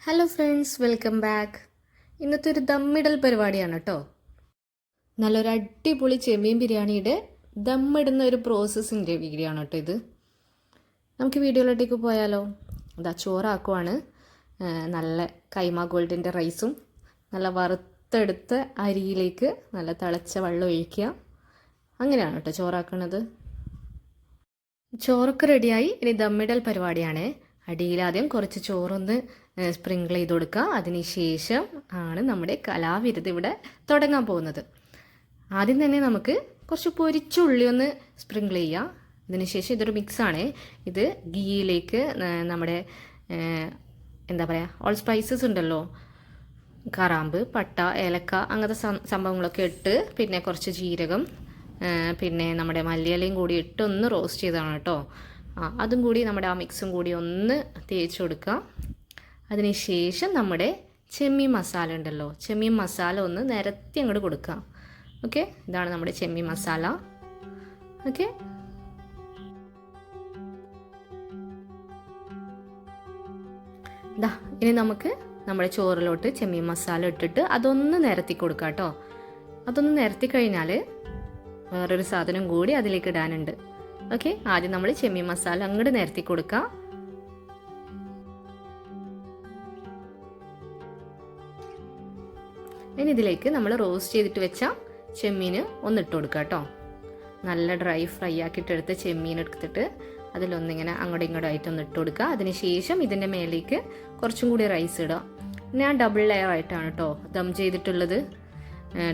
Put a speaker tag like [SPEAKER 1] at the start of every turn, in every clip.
[SPEAKER 1] Hello friends, welcome back. ഇന്നത്തെ ഒരു ദമ്മിടൽ പരിപാടിയാണ് കേട്ടോ. നല്ലൊരു അടിപൊളി ചെമ്മീൻ ബിരിയാണിയുടെ ദമ്മിടുന്ന ഒരു പ്രോസസ്സിൻ്റെ വീഡിയോ ആണ് കേട്ടോ ഇത്. നമുക്ക് വീഡിയോയിലോട്ടേക്ക് പോയാലോ? അതാ ചോറാക്കുവാണ്. നല്ല കൈമ ഗോൾഡിൻ്റെ റൈസും നല്ല വറുത്തെടുത്ത അരിയിലേക്ക് നല്ല തിളച്ച വെള്ളം ഒഴിക്കുക. അങ്ങനെയാണ് കേട്ടോ ചോറാക്കുന്നത്. ചോറൊക്കെ റെഡിയായി. ഇനി ദമ്മിടൽ പരിപാടിയാണ്. അടിയിലാദ്യം കുറച്ച് ചോറൊന്ന് സ്പ്രിങ്കിൾ ചെയ്ത് കൊടുക്കുക. അതിനുശേഷം ആണ് നമ്മുടെ കലാവിരുത് ഇവിടെ തുടങ്ങാൻ പോകുന്നത്. ആദ്യം തന്നെ നമുക്ക് കുറച്ച് പൊരിച്ച ഉള്ളി ഒന്ന് സ്പ്രിങ്കിൾ ചെയ്യാം. അതിനുശേഷം ഇതൊരു മിക്സാണ്. ഇത് ഗീയിലേക്ക് നമ്മുടെ എന്താ പറയുക, ഓൾ സ്പൈസസ് ഉണ്ടല്ലോ, കറാമ്പ്, പട്ട, ഏലക്ക, അങ്ങനത്തെ സംഭവങ്ങളൊക്കെ ഇട്ട്, പിന്നെ കുറച്ച് ജീരകം, പിന്നെ നമ്മുടെ മല്ലിയിലയും കൂടി ഇട്ട് ഒന്ന് റോസ്റ്റ് ചെയ്തതാണ് കേട്ടോ. അതും കൂടി നമ്മുടെ ആ മിക്സും കൂടി ഒന്ന് തേച്ച് കൊടുക്കുക. അതിനുശേഷം നമ്മുടെ ചെമ്മീൻ മസാല ഉണ്ടല്ലോ, ചെമ്മീൻ മസാല ഒന്ന് നിരത്തി അങ്ങോട്ട് കൊടുക്കുക. ഓക്കെ, ഇതാണ് നമ്മുടെ ചെമ്മീൻ മസാല. ഓക്കെ, ഇനി നമുക്ക് നമ്മുടെ ചോറിലോട്ട് ചെമ്മീൻ മസാല ഇട്ടിട്ട് അതൊന്ന് നിരത്തി കൊടുക്കുക കേട്ടോ. അതൊന്ന് നിരത്തി കഴിഞ്ഞാൽ വേറൊരു സാധനം കൂടി അതിലേക്ക് ഇടാനുണ്ട്. ഓക്കെ, ആദ്യം നമ്മൾ ചെമ്മീൻ മസാല അങ്ങോട്ട് നിരത്തി കൊടുക്കുക. ഇനി ഇതിലേക്ക് നമ്മൾ റോസ്റ്റ് ചെയ്തിട്ട് വെച്ച ചെമ്മീൻ ഒന്നിട്ട് കൊടുക്കുക കേട്ടോ. നല്ല ഡ്രൈ ഫ്രൈ ആക്കിയിട്ട് എടുത്ത ചെമ്മീൻ എടുത്തിട്ട് അതിലൊന്നിങ്ങനെ അങ്ങോട്ടും ഇങ്ങോട്ടും ആയിട്ടൊന്ന് ഇട്ട് കൊടുക്കുക. അതിനുശേഷം ഇതിൻ്റെ മേലേക്ക് കുറച്ചും കൂടി റൈസ് ഇടുക. ഞാൻ ഡബിൾ ലെയർ ആയിട്ടാണ് കേട്ടോ ദം ചെയ്തിട്ടുള്ളത്.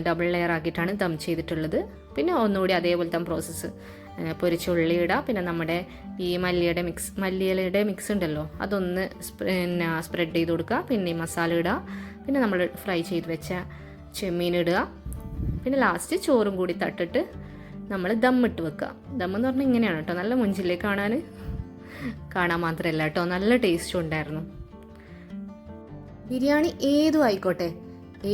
[SPEAKER 1] ഡബിൾ ലെയർ ആക്കിയിട്ടാണ് ദം ചെയ്തിട്ടുള്ളത്. പിന്നെ ഒന്നുകൂടി അതേപോലത്തെ പ്രോസസ്സ്, പൊരിച്ച ഉള്ളി ഇടുക. പിന്നെ നമ്മുടെ ഈ മല്ലിയിലയുടെ മിക്സ് ഉണ്ടല്ലോ, അതൊന്ന് സ്പ്രെഡ് ചെയ്ത് കൊടുക്കുക. പിന്നെ ഈ മസാല ഇടുക. പിന്നെ നമ്മൾ ഫ്രൈ ചെയ്ത് വെച്ച ചെമ്മീൻ ഇടുക. പിന്നെ ലാസ്റ്റ് ചോറും കൂടി തട്ടിട്ട് നമ്മൾ ദമ്മിട്ട് വെക്കുക. ദമ്മെന്ന് പറഞ്ഞാൽ ഇങ്ങനെയാണ് കേട്ടോ, നല്ല മുഞ്ചിലേക്ക് കാണാൻ മാത്രമല്ല കേട്ടോ, നല്ല ടേസ്റ്റും ഉണ്ടായിരുന്നു. ബിരിയാണി ഏതും ആയിക്കോട്ടെ,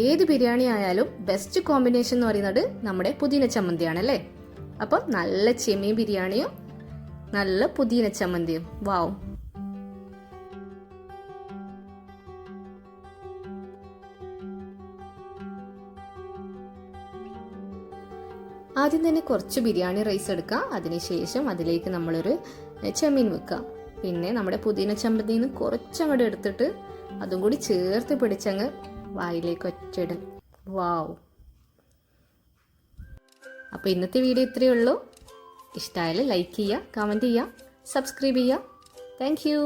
[SPEAKER 1] ഏത് ബിരിയാണി ആയാലും ബെസ്റ്റ് കോമ്പിനേഷൻ എന്ന് പറയുന്നത് നമ്മുടെ പുതിന ചമ്മന്തിയാണല്ലേ. അപ്പം നല്ല ചെമ്മീൻ ബിരിയാണിയും നല്ല പുതിന ചമ്മന്തിയും, വാവ്. ആദ്യം തന്നെ കുറച്ച് ബിരിയാണി റൈസ് എടുക്കുക. അതിനുശേഷം അതിലേക്ക് നമ്മളൊരു ചെമ്മീൻ വെക്കുക. പിന്നെ നമ്മുടെ പുതിന ചമ്മന്തിന്ന് കുറച്ചങ്ങോട്ട് എടുത്തിട്ട് അതും കൂടി ചേർത്ത് പിടിച്ചങ്ങ് വായിലേക്ക് ഒറ്റയിടൽ, വാവ്. അപ്പോൾ ഇന്നത്തെ വീഡിയോ ഇത്രയേ ഉള്ളൂ. ഇഷ്ടമായാലും ലൈക്ക് ചെയ്യുക, കമൻറ്റ് ചെയ്യുക, സബ്സ്ക്രൈബ് ചെയ്യുക. Thank you.